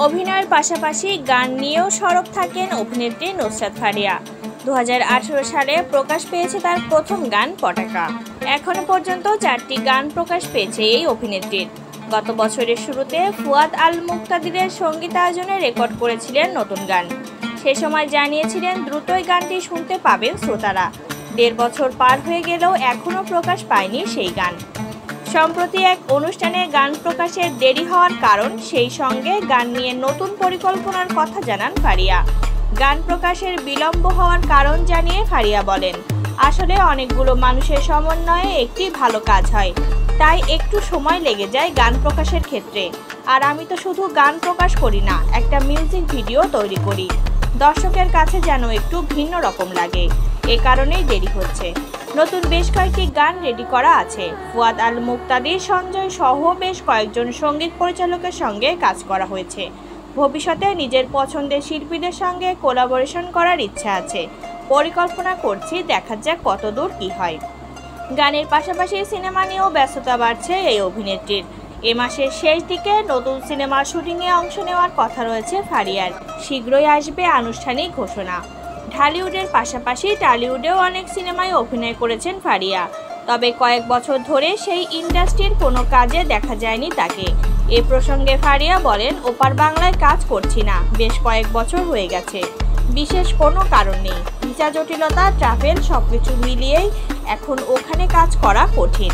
অভিনয়ের পাশাপাশি গান নিয়েও সরব থাকেন অভিনেত্রী নুসরাত ফারিয়া। 2018 সালে প্রকাশ পেয়েছে তার প্রথম গান পটাকা। এখনো পর্যন্ত 4টি গান প্রকাশ পেয়েছে এই অভিনেত্রীর। গত বছরের শুরুতে ফুয়াদ আল মুক্তাদিরের সঙ্গীতায়োজনে রেকর্ড করেছিলেন নতুন গান। সে সময় জানিয়েছিলেন দ্রুতই গানটি শুনতে পাবেন শ্রোতারা। 1.5 বছর পার হয়ে গেলেও এখনও প্রকাশ পায়নি সেই গান। সম্প্রতি এক অনুষ্ঠানে গান প্রকাশের দেরি হওয়ার কারণ, সেই সঙ্গে গান নিয়ে নতুন পরিকল্পনার কথা জানান ফারিয়া। গান প্রকাশের বিলম্ব হওয়ার কারণ জানিয়ে ফারিয়া বলেন, আসলে অনেকগুলো মানুষের সমন্বয়ে একটি ভালো কাজ হয়, তাই একটু সময় লেগে যায় গান প্রকাশের ক্ষেত্রে। আর আমি তো শুধু গান প্রকাশ করি না, একটা মিউজিক ভিডিও তৈরি করি। দর্শকের কাছে যেন একটু ভিন্ন রকম লাগে, এ কারণেই দেরি হচ্ছে। নতুন বেশ কয়েকটি গান রেডি করা আছে। ফুয়াদ আল মুক্তাদির, সঞ্জয় সহ বেশ কয়েকজন সঙ্গীত পরিচালকের সঙ্গে কাজ করা হয়েছে। ভবিষ্যতে নিজের পছন্দের শিল্পীদের সঙ্গে কোলাবোরেশন করার ইচ্ছা আছে। পরিকল্পনা করছি, দেখা যাক কতদূর কী হয়। গানের পাশাপাশি সিনেমা নিয়েও ব্যস্ততা বাড়ছে এই অভিনেত্রীর। এ মাসের শেষ দিকে নতুন সিনেমার শুটিংয়ে অংশ নেওয়ার কথা রয়েছে ফারিয়ার। শীঘ্রই আসবে আনুষ্ঠানিক ঘোষণা। ঢালিউডের পাশাপাশি টলিউডেও অনেক সিনেমায় অভিনয় করেছেন ফারিয়া, তবে কয়েক বছর ধরে সেই ইন্ডাস্ট্রির কোনো কাজে দেখা যায়নি তাকে। এ প্রসঙ্গে ফারিয়া বলেন, ওপার বাংলায় কাজ করছি না, বেশ কয়েক বছর হয়ে গেছে। বিশেষ কোনো কারণ নেই, ভিসা জটিলতা, ট্রাভেল সবকিছু মিলিয়েই এখন ওখানে কাজ করা কঠিন।